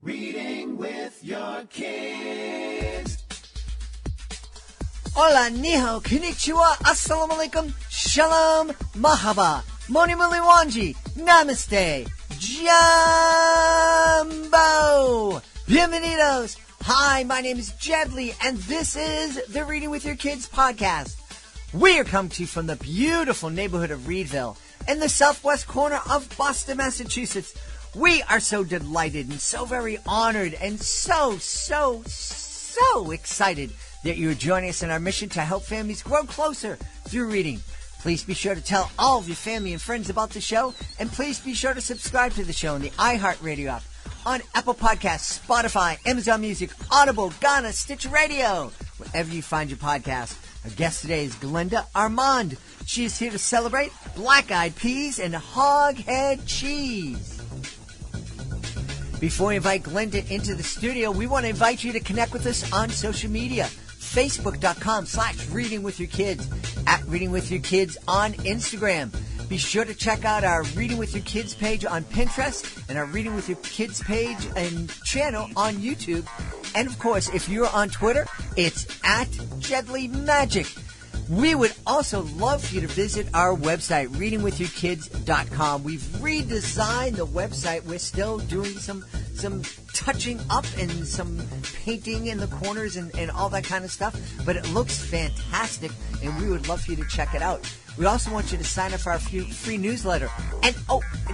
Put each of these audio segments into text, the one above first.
Reading with your kids. Hola, niho, konnichiwa, assalamu alaikum, shalom, mahaba, moni muli wanji, namaste, jumbo, bienvenidos. Hi, my name is Jedley, and this is the Reading with Your Kids podcast. We are coming to you from the beautiful neighborhood of Reedville in the southwest corner of Boston, Massachusetts. We are so delighted and so very honored and so excited that you're joining us in our mission to help families grow closer through reading. Please be sure to tell all of your family and friends about the show, and please be sure to subscribe to the show on the iHeartRadio app, on Apple Podcasts, Spotify, Amazon Music, Audible, Ghana, Stitch Radio, wherever you find your podcast. Our guest today is Glenda Armand. She is here to celebrate black-eyed peas and hoghead cheese. Before we invite Glenda into the studio, we want to invite you to connect with us on social media. Facebook.com/readingwithyourkids, at Reading With Your Kids on Instagram. Be sure to check out our Reading With Your Kids page on Pinterest and our Reading With Your Kids page and channel on YouTube. And, of course, if you're on Twitter, it's at Jedley Magic. We would also love for you to visit our website, readingwithyourkids.com. We've redesigned the website. We're still doing some touching up and some painting in the corners and all that kind of stuff. But it looks fantastic, and we would love for you to check it out. We also want you to sign up for our free newsletter. And,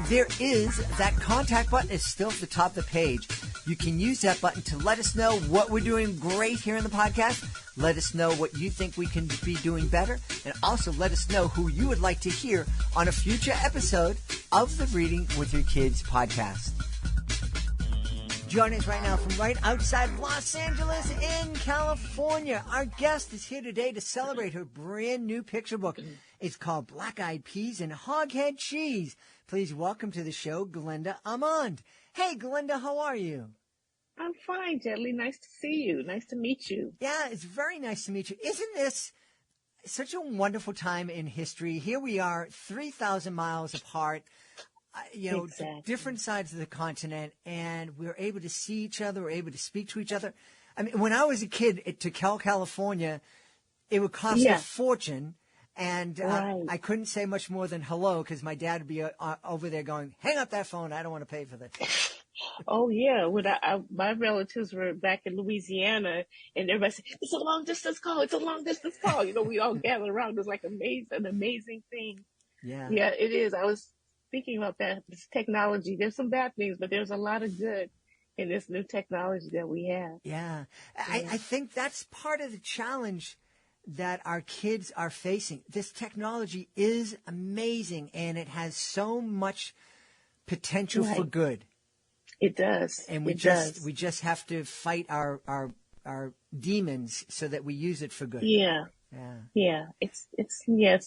there is that contact button is still at the top of the page. You can use that button to let us know what we're doing great here in the podcast. Let us know what you think we can be doing better. And also let us know who you would like to hear on a future episode of the Reading with Your Kids podcast. Joining us right now from right outside Los Angeles in California. Our guest is here today to celebrate her brand new picture book. It's called Black-Eyed Peas and Hoghead Cheese. Please welcome to the show, Glenda Armand. Hey, Glenda, how are you? I'm fine, Jedley. Nice to see you. Nice to meet you. Yeah, it's very nice to meet you. Isn't this such a wonderful time in history? Here we are, 3,000 miles apart, Exactly. different sides of the continent, and we're able to see each other, we're able to speak to each other. I mean, when I was a kid, to California, it would cost a fortune, and Right. I couldn't say much more than hello because my dad would be over there going, hang up that phone, I don't want to pay for this. Oh, yeah. When my relatives were back in Louisiana, and everybody said, it's a long-distance call. It's a long-distance call. We all gather around. It's like an amazing thing. Yeah. Yeah, it is. I was thinking about that. This technology, there's some bad things, but there's a lot of good in this new technology that we have. Yeah. I think that's part of the challenge that our kids are facing. This technology is amazing, and it has so much potential for good. It does. And we just have to fight our demons so that we use it for good. Yeah. It's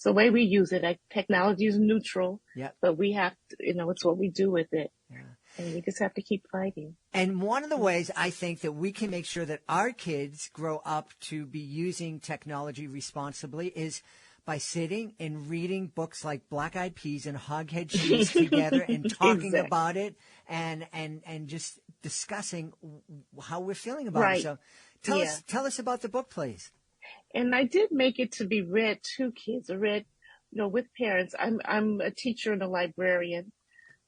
the way we use it. Like, technology is neutral, but we have to, it's what we do with it. Yeah. And we just have to keep fighting. And one of the ways I think that we can make sure that our kids grow up to be using technology responsibly is by sitting and reading books like Black-Eyed Peas and Hoghead Cheese together and talking about it and just discussing how we're feeling about it. So tell us about the book, please. And I did make it to be read to kids, with parents. I'm a teacher and a librarian.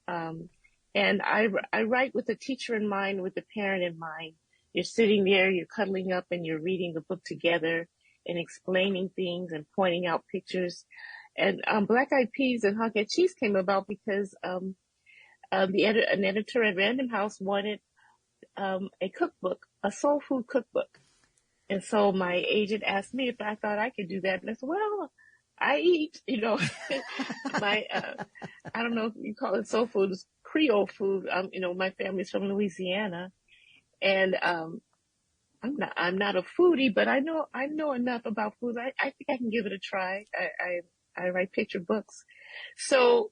And I write with the teacher in mind, with the parent in mind. You're sitting there, you're cuddling up, and you're reading the book together and explaining things and pointing out pictures. And Black-Eyed Peas and Hoghead Cheese came about because an editor at Random House wanted a cookbook, a soul food cookbook. And so my agent asked me if I thought I could do that. And I said, well, I eat, I don't know if you call it soul food, it's Creole food. My family's from Louisiana, and I'm not a foodie, but I know enough about food. I think I can give it a try. I write picture books, that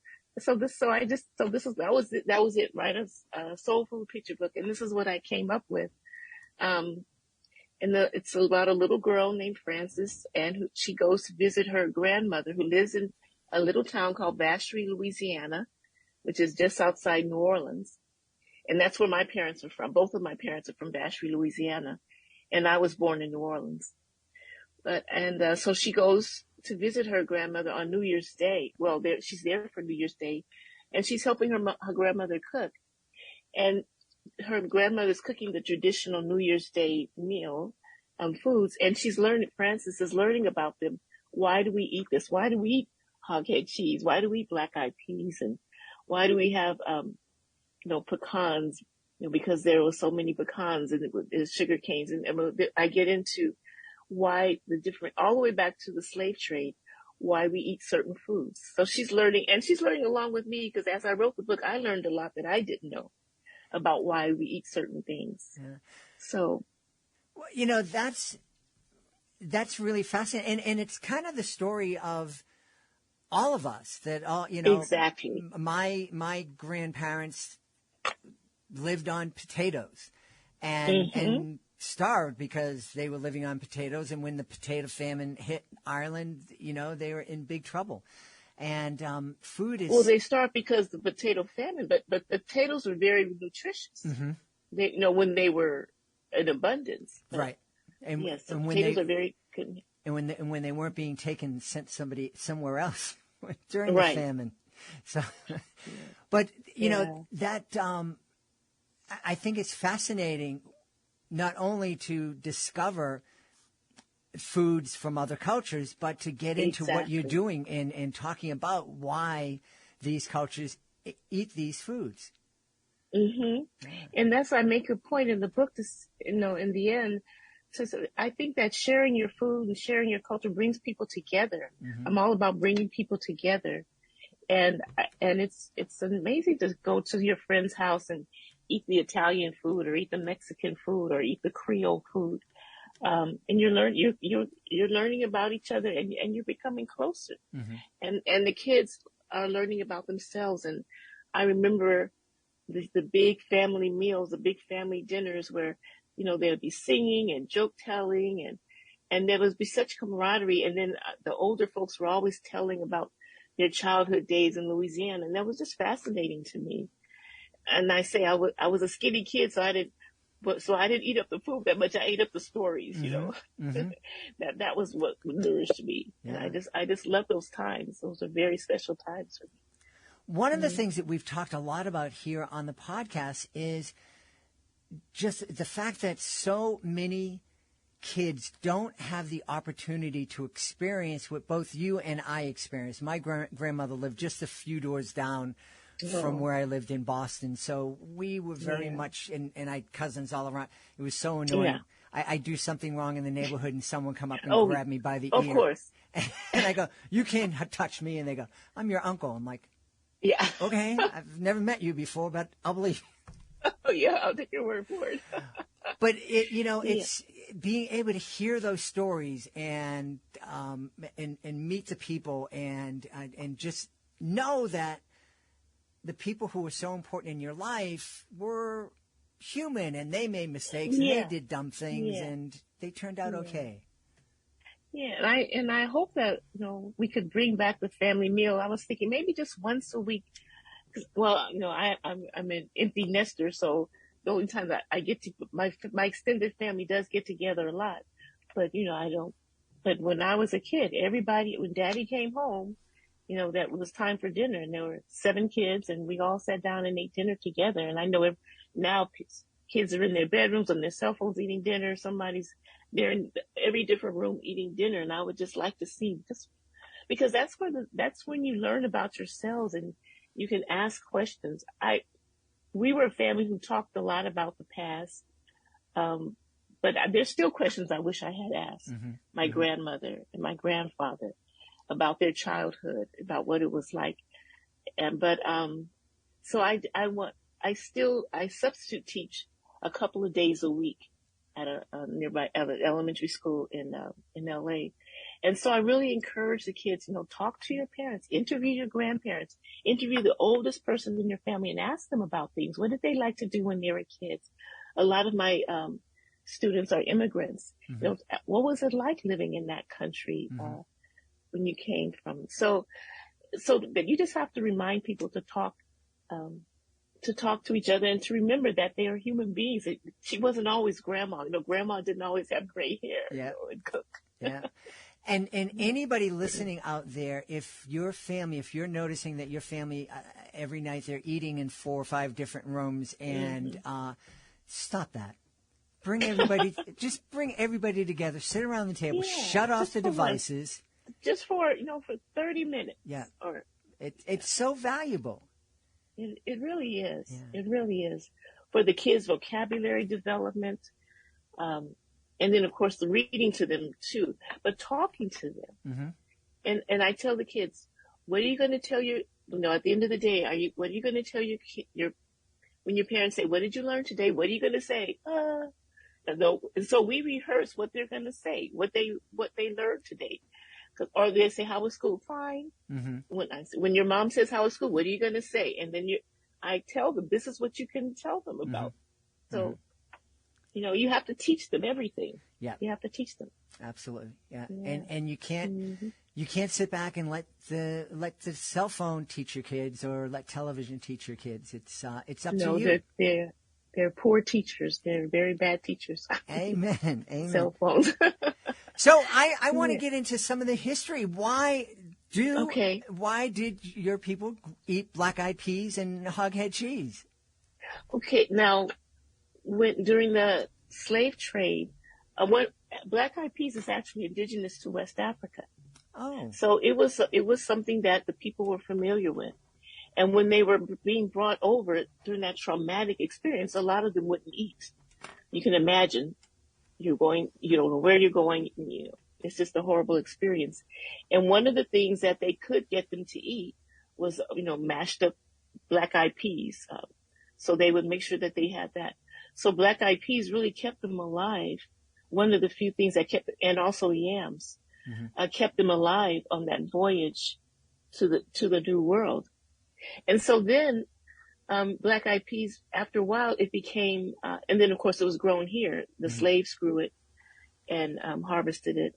was it, right? A soul food picture book, and this is what I came up with. It's about a little girl named Frances, and she goes to visit her grandmother, who lives in a little town called Vacherie, Louisiana, which is just outside New Orleans. And that's where my parents are from. Both of my parents are from Vacherie, Louisiana, and I was born in New Orleans. So she goes to visit her grandmother on New Year's Day. Well, she's there for New Year's Day, and she's helping her grandmother cook. And her grandmother's cooking the traditional New Year's Day meal, foods, and Frances is learning about them. Why do we eat this? Why do we eat hoghead cheese? Why do we eat black-eyed peas? And why do we have, pecans? Because there were so many pecans and sugar canes. And I get into why all the way back to the slave trade, why we eat certain foods. So she's learning, and she's learning along with me, because as I wrote the book, I learned a lot that I didn't know about why we eat certain things. Yeah. So, that's really fascinating. And it's kind of the story of all of us that all, exactly. My grandparents lived on potatoes and starved because they were living on potatoes. And when the potato famine hit Ireland, they were in big trouble. And food is... Well, they starved because the potato famine, but potatoes were very nutritious. Mm-hmm. They, when they were in abundance. But, right. And, yes, and potatoes are very good. And when they weren't being taken, sent somebody somewhere else during right. the famine. So, but that I think it's fascinating, not only to discover foods from other cultures, but to get into what you're doing and talking about why these cultures eat these foods. Mm-hmm. And that's why I make a point in the book in the end. So I think that sharing your food and sharing your culture brings people together. Mm-hmm. I'm all about bringing people together. And it's amazing to go to your friend's house and eat the Italian food or eat the Mexican food or eat the Creole food. And you're learning about each other and you're becoming closer. Mm-hmm. And the kids are learning about themselves. And I remember the big family meals, the big family dinners where, there'd be singing and joke telling and there would be such camaraderie. And then the older folks were always telling about their childhood days in Louisiana. And that was just fascinating to me. And I say I was a skinny kid, so I didn't eat up the food that much. I ate up the stories, Mm-hmm. that was what nourished me. Yeah. And I just love those times. Those are very special times for me. One of the things that we've talked a lot about here on the podcast is just the fact that so many kids don't have the opportunity to experience what both you and I experienced. My grandmother lived just a few doors down from where I lived in Boston. So we were very much, and I had cousins all around. It was so annoying. Yeah. I do something wrong in the neighborhood and someone come up and grab me by the ear. Of course. And I go, you can't touch me. And they go, I'm your uncle. I'm like, yeah. Okay, I've never met you before, but I'll believe you. Oh, yeah, I'll take your word for it. But it's being able to hear those stories and meet the people and just know that the people who were so important in your life were human and they made mistakes and they did dumb things and they turned out okay. Yeah, and I hope that we could bring back the family meal. I was thinking maybe just once a week. Well, I'm an empty nester, so the only time that I get to my extended family does get together a lot, but I don't. But when I was a kid, when Daddy came home, that was time for dinner, and there were 7 kids, and we all sat down and ate dinner together. And I know now kids are in their bedrooms on their cell phones eating dinner. They're in every different room eating dinner, and I would just like to see because that's when you learn about yourselves and you can ask questions. We were a family who talked a lot about the past, but there's still questions I wish I had asked my grandmother and my grandfather about their childhood, about what it was like. So I substitute teach a couple of days a week at a nearby elementary school in LA. And so I really encourage the kids, talk to your parents, interview your grandparents, interview the oldest person in your family and ask them about things. What did they like to do when they were kids? A lot of my students are immigrants. What was it like living in that country when you came from? So that you just have to remind people to talk to talk to each other and to remember that they are human beings. She wasn't always grandma. Grandma didn't always have gray hair, Yeah. and cook. Yeah. And anybody listening out there, if you're noticing that your family every night they're eating in 4 or 5 different rooms, and stop that. Bring everybody together. Sit around the table. Shut off the devices. Just for 30 minutes. Yeah. It's so valuable. It really is. Yeah. It really is for the kids' vocabulary development. And then, of course, the reading to them, too, but talking to them. Mm-hmm. And I tell the kids, what are you going to tell at the end of the day, what are you going to tell when your parents say, what did you learn today? What are you going to say? And so we rehearse what they're going to say, what they learned today. Or they say, how was school? Fine. Mm-hmm. When your mom says, how was school? What are you going to say? And then I tell them, this is what you can tell them about. Mm-hmm. So, you have to teach them everything. Yeah. You have to teach them. Absolutely. Yeah. And you can't sit back and let the cell phone teach your kids or let television teach your kids. It's up to you. They're poor teachers. They're very bad teachers. Amen. Cell phones. So I want to get into some of the history. Why did your people eat black-eyed peas and hoghead cheese? Okay. Now, during the slave trade, black-eyed peas is actually indigenous to West Africa. Oh. So it was something that the people were familiar with. And when they were being brought over during that traumatic experience, a lot of them wouldn't eat. You can imagine you don't know where you're going. It's just a horrible experience. And one of the things that they could get them to eat was, mashed up black-eyed peas. So they would make sure that they had that. So black-eyed peas really kept them alive. One of the few things that and also yams, kept them alive on that voyage to the New World. And so then, black-eyed peas, after a while, it became, and then of course it was grown here. The slaves grew it and harvested it.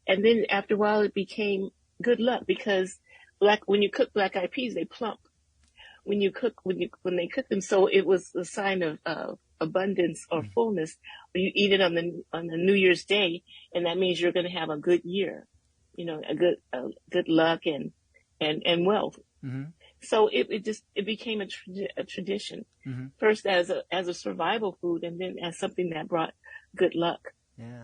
And then after a while it became good luck because when you cook black-eyed peas, they plump. When they cook them, so it was a sign of abundance or fullness. You eat it on the New Year's Day, and that means you're going to have a good year, a good luck and wealth. Mm-hmm. So it became a tradition, first as a survival food, and then as something that brought good luck. Yeah,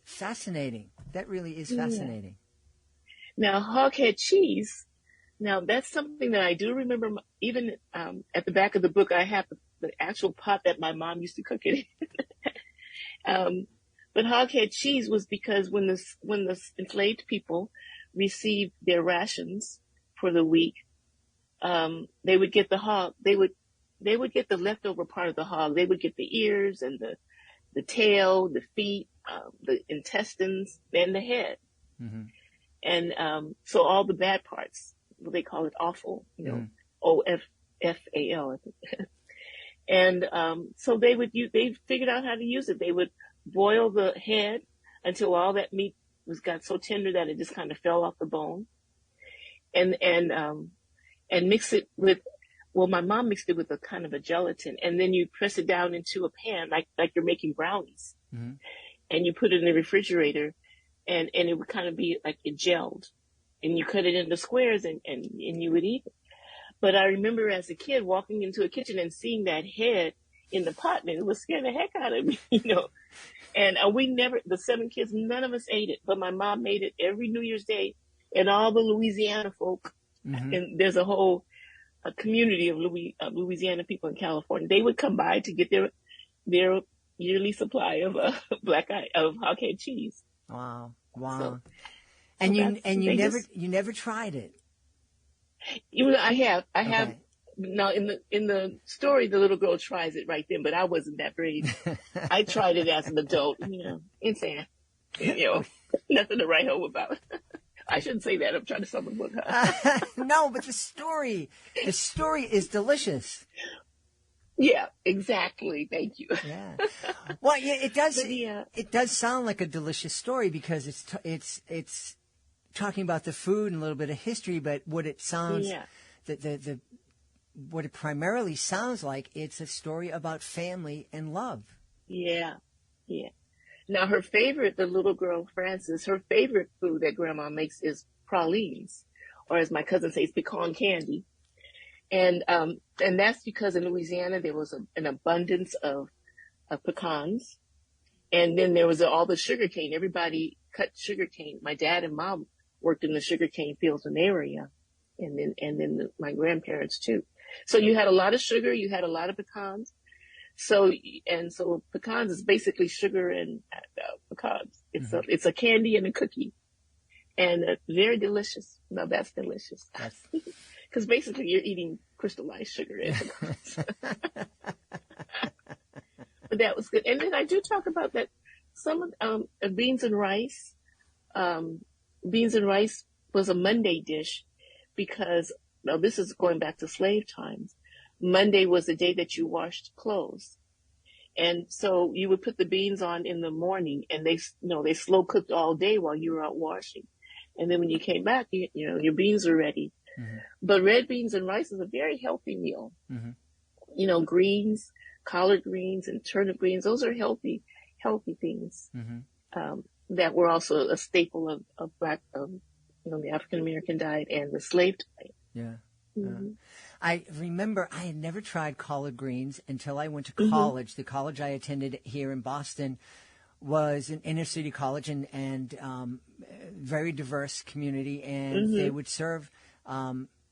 fascinating. That really is fascinating. Yeah. Now, hoghead cheese. Now that's something that I do remember. Even at the back of the book, I have the actual pot that my mom used to cook it in. But hoghead cheese was because when the enslaved people received their rations for the week, they would get the hog. They would get the leftover part of the hog. They would get the ears and the tail, the feet, the intestines, and the head. Mm-hmm. And so all the bad parts, they call it offal, OFFAL. And so they figured out how to use it. They would boil the head until all that meat got so tender that it just kind of fell off the bone, and mix it with. Well, my mom mixed it with a kind of a gelatin, and then you press it down into a pan like you're making brownies, and you put it in the refrigerator, and it would kind of be like it gelled, and you cut it into squares and you would eat it. But I remember as a kid walking into a kitchen and seeing that head in the pot, and it was scaring the heck out of me, And the 7 kids, none of us ate it, but my mom made it every New Year's Day, and all the Louisiana folk, and there's a whole community of Louisiana people in California. They would come by to get their yearly supply of hoghead cheese. Wow. So you never tried it. I have. Okay. Now in the story, the little girl tries it right then, but I wasn't that brave. I tried it as an adult. Insane. Nothing to write home about. I shouldn't say that. I'm trying to sell the book. No, but the story is delicious. Yeah, exactly. Thank you. Yeah. Well, yeah, it does. It does sound like a delicious story because it's talking about the food and a little bit of history. But what it sounds, the what it primarily sounds like, it's a story about family and love. Yeah, yeah. Now her favorite, the little girl Frances, her favorite food that Grandma makes is pralines, or as my cousin says, pecan candy. And that's because in Louisiana there was an abundance of pecans, and then there was all the sugar cane. Everybody cut sugar cane. My dad and mom worked in the sugar cane fields in the area, and then my grandparents too. So you had a lot of sugar, you had a lot of pecans. So pecans is basically sugar and pecans. It's a candy and a cookie, and very delicious. Now that's delicious. Because basically you're eating crystallized sugar and pecans. But that was good. And then I do talk about that some of beans and rice. Beans and rice was a Monday dish because, now this is going back to slave times. Monday was the day that you washed clothes. And so you would put the beans on in the morning, and they slow cooked all day while you were out washing. And then when you came back, your beans are ready. Mm-hmm. But red beans and rice is a very healthy meal. Mm-hmm. Greens, collard greens and turnip greens, those are healthy things. Mm-hmm. That were also a staple of black, the African American diet and the slave diet. Yeah. Mm-hmm. I remember I had never tried collard greens until I went to college. Mm-hmm. The college I attended here in Boston was an inner city college and very diverse community, and mm-hmm. they would serve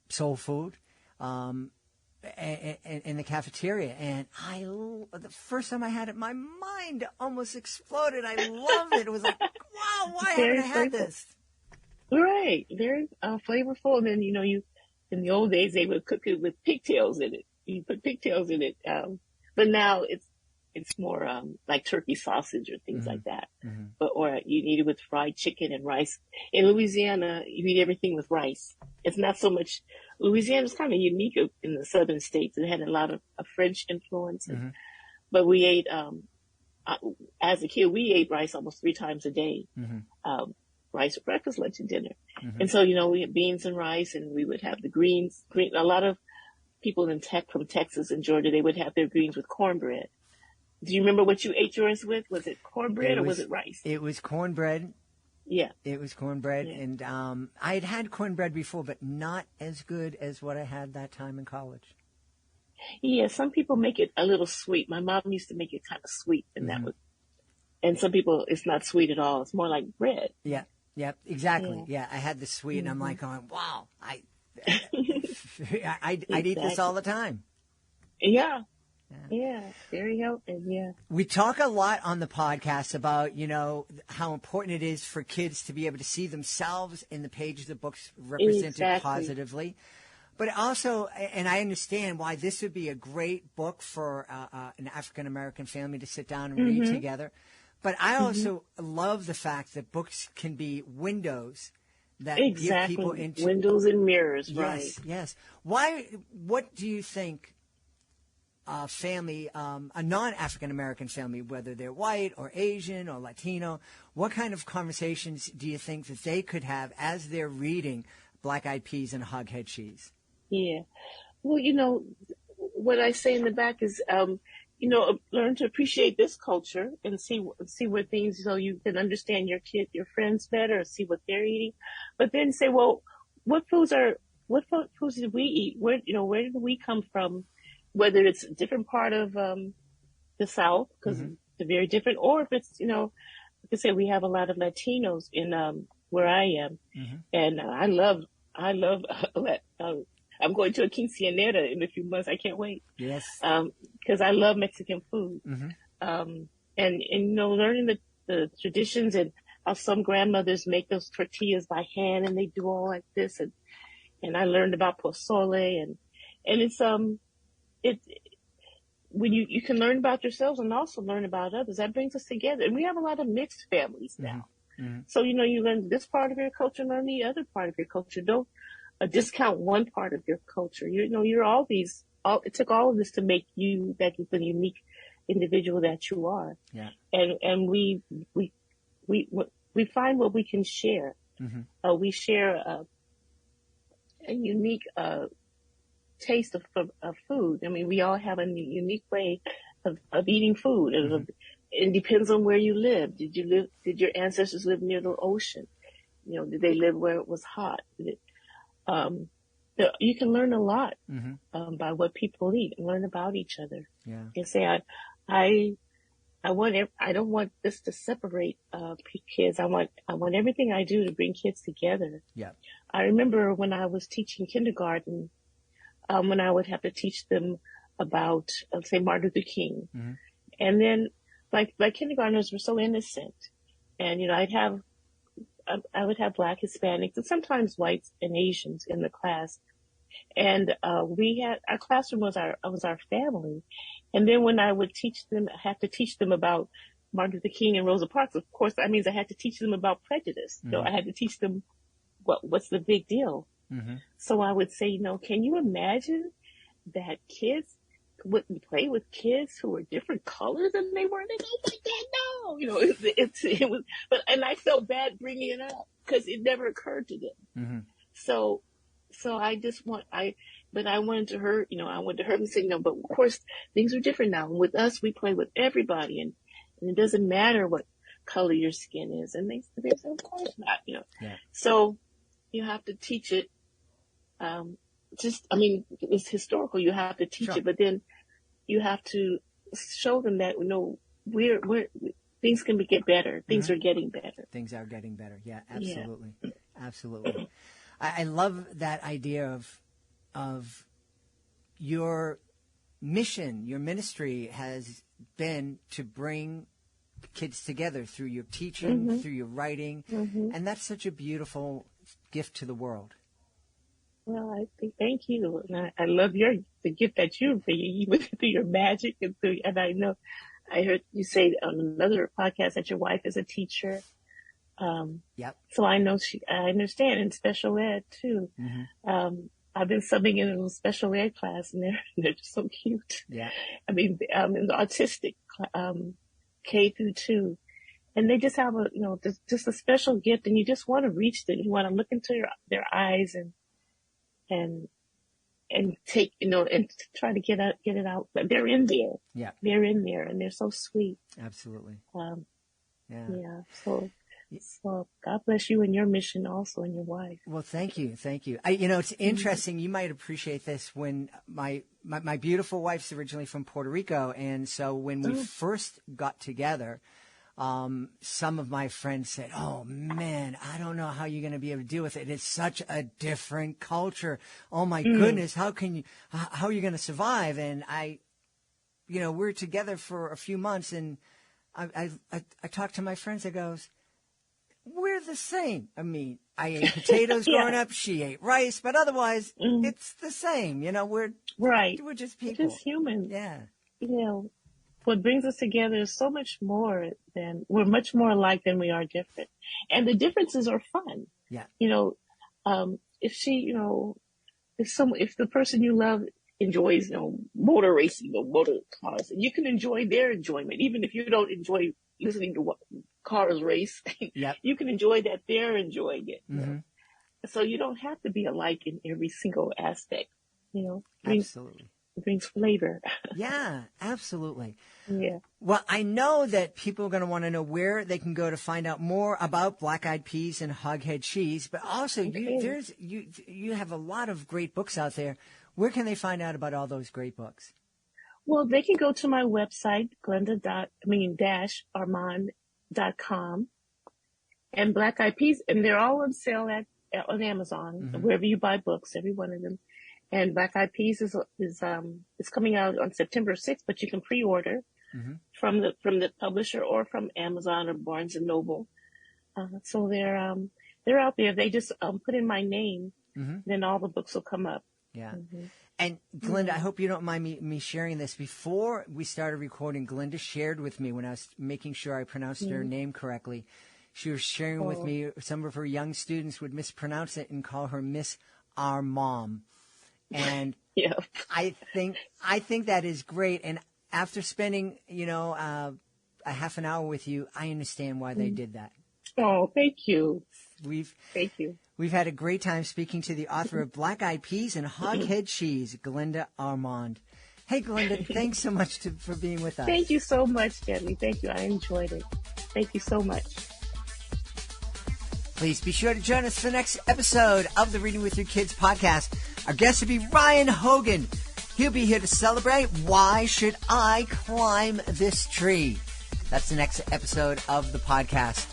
soul food in the cafeteria. And the first time I had it, my mind almost exploded. I loved it. It was like, wow, why haven't I had this? Right. Very flavorful. And then, in the old days, they would cook it with pigtails in it. You put pigtails in it. But now it's more like turkey sausage or things mm-hmm. like that. Mm-hmm. Or you eat it with fried chicken and rice. In Louisiana, you eat everything with rice. It's not so much. Louisiana's kind of unique in the southern states. It had a lot of French influence. Mm-hmm. But we ate, as a kid, we ate rice almost 3 times a day. Mm-hmm. Rice for breakfast, lunch, and dinner. Mm-hmm. And so, we had beans and rice, and we would have the greens. A lot of people from Texas and Georgia, they would have their greens with cornbread. Do you remember what you ate yours with? Was it cornbread or was it rice? It was cornbread. Yeah. It was cornbread. Yeah. And I had cornbread before, but not as good as what I had that time in college. Yeah, some people make it a little sweet. My mom used to make it kind of sweet, and mm-hmm. And some people, it's not sweet at all. It's more like bread. Yeah. Yep, exactly. Yeah, I had the sweet, mm-hmm. and I'm like going, wow, I'd eat this all the time. Yeah. Yeah, very healthy, yeah. We talk a lot on the podcast about, how important it is for kids to be able to see themselves in the pages of books represented positively. But also, and I understand why this would be a great book for an African-American family to sit down and mm-hmm. read together. But I also mm-hmm. love the fact that books can be windows that give people into windows and mirrors, yes, right? Yes. What do you think a family, a non-African American family, whether they're white or Asian or Latino, what kind of conversations do you think that they could have as they're reading Black Eyed Peas and Hoghead Cheese? Yeah. Well, what I say in the back is, learn to appreciate this culture and see where things, so you can understand your friends better, see what they're eating. But then say, well, what foods did we eat? Where did we come from? Whether it's a different part of the South, because mm-hmm. they're very different, or if it's, like I said, we have a lot of Latinos in where I am, mm-hmm. and I love. I'm going to a quinceañera in a few months. I can't wait. Yes. Because I love Mexican food. Mm-hmm. And learning the traditions and how some grandmothers make those tortillas by hand and they do all like this. And I learned about pozole and it's, when you can learn about yourselves and also learn about others, that brings us together. And we have a lot of mixed families now. Mm-hmm. So, you learn this part of your culture, learn the other part of your culture. Don't discount one part of your culture. You're all these. It took all of this to make you the unique individual that you are. Yeah. And we find what we can share. Mm-hmm. We share a unique taste of food. I mean, we all have a unique way of eating food. Mm-hmm. It depends on where you live. Did your ancestors live near the ocean? You know, did they live where it was hot? Um, you can learn a lot by what people eat and learn about each other. Yeah. You say, I I don't want this to separate kids. I want everything I do to bring kids together. Yeah. I remember when I was teaching kindergarten, when I would have to teach them about, say, Martin Luther King, and then my kindergartners were so innocent, and I would have Black, Hispanics, and sometimes whites and Asians in the class. And we had our classroom was our family. And then when I would teach them, I had to teach them about Martin Luther King and Rosa Parks. Of course, that means I had to teach them about prejudice. You know, I had to teach them what's the big deal. So I would say, can you imagine that kids would play with kids who were different colors than they were? They go, oh my God, no! It was, and I felt bad bringing it up because it never occurred to them. So I wanted to hurt, I wanted to hurt and say, no, but of course things are different now. And with us, we play with everybody, and it doesn't matter what color your skin is. And they said, of course not, Yeah. So you have to teach it. It's historical. You have to teach it, but then you have to show them that, we're things can get better. Things are getting better. Things are getting better. Yeah, absolutely. Yeah. Absolutely. I love that idea of your mission. Your ministry has been to bring kids together through your teaching, through your writing, and that's such a beautiful gift to the world. Well, I think thank you, and I love the gift that you bring through your magic and I know I heard you say on another podcast that your wife is a teacher. Yep. So I know I understand in special ed too. I've been subbing in a special ed class, and they're just so cute. Yeah. I mean, in the autistic K through 2, and they just have just a special gift, and you just want to reach them. You want to look into their eyes and take and try to get it out. But they're in there. Yeah. They're in there, and they're so sweet. Absolutely. Yeah. So God bless you and your mission also, and your wife. Well, thank you. It's interesting. You might appreciate this. When my beautiful wife's originally from Puerto Rico, and so when we first got together, some of my friends said, "Oh man, I don't know how you're going to be able to deal with it. It's such a different culture. Oh my goodness, how are you going to survive?" And we're together for a few months, and I talked to my friends. I goes, we're the same. I mean, I ate potatoes growing up. She ate rice, but otherwise, it's the same. We're just people. We're just human. Yeah. What brings us together is so much more we're much more alike than we are different, and the differences are fun. Yeah. If the person you love enjoys, motor racing or motor cars, you can enjoy their enjoyment, even if you don't enjoy listening to what cars race. Yep. You can enjoy that they're enjoying it. So you don't have to be alike in every single aspect. Absolutely. It brings flavor. Yeah, absolutely. Yeah. Well, I know that people are going to want to know where they can go to find out more about Black Eyed Peas and Hoghead cheese, but also you have a lot of great books out there. Where can they find out about all those great books? Well, they can go to my website, Glenda-Armand.com, and Black Eyed Peas, and they're all on sale on Amazon, wherever you buy books, every one of them. And Black Eyed Peas is coming out on September 6th, but you can pre-order from the publisher or from Amazon or Barnes and Noble. So they're out there. They just put in my name, then all the books will come up. Yeah. And Glenda, I hope you don't mind me sharing this. Before we started recording, Glenda shared with me, when I was making sure I pronounced her name correctly, she was sharing with me some of her young students would mispronounce it and call her Miss Armand. And I think that is great. And after spending, a half an hour with you, I understand why they did that. Oh, thank you. We've Thank you. We've had a great time speaking to the author of Black Eyed Peas and Hoghead Cheese, Glenda Armand. Hey, Glenda, thanks so much for being with us. Thank you so much, Debbie. Thank you. I enjoyed it. Thank you so much. Please be sure to join us for the next episode of the Reading with Your Kids podcast. Our guest will be Ryan Hogan. He'll be here to celebrate Why Should I Climb This Tree? That's the next episode of the podcast.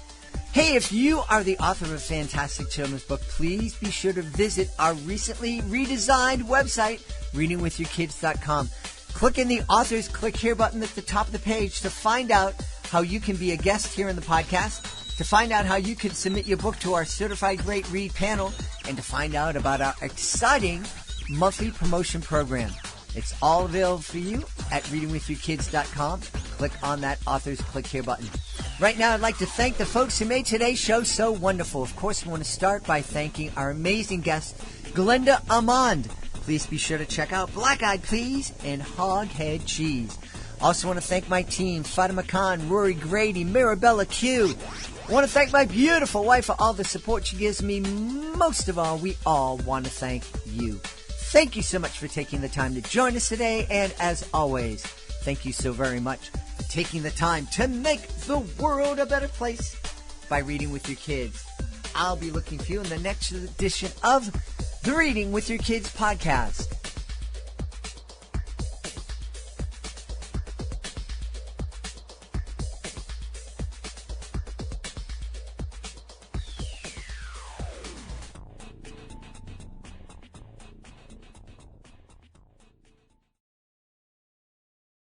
Hey, if you are the author of a fantastic children's book, please be sure to visit our recently redesigned website, readingwithyourkids.com. Click in the Authors Click Here button at the top of the page to find out how you can be a guest here in the podcast, to find out how you can submit your book to our Certified Great Read panel, and to find out about our exciting monthly promotion program. It's all available for you at readingwithyourkids.com. Click on that Authors Click Here button. Right now, I'd like to thank the folks who made today's show so wonderful. Of course, we want to start by thanking our amazing guest, Glenda Armand. Please be sure to check out Black Eyed Peas and Hoghead Cheese. Also want to thank my team, Fatima Khan, Rory Grady, Mirabella Q. I want to thank my beautiful wife for all the support she gives me. Most of all, we all want to thank you. Thank you so much for taking the time to join us today. And as always, thank you so very much for taking the time to make the world a better place by reading with your kids. I'll be looking for you in the next edition of the Reading with Your Kids podcast.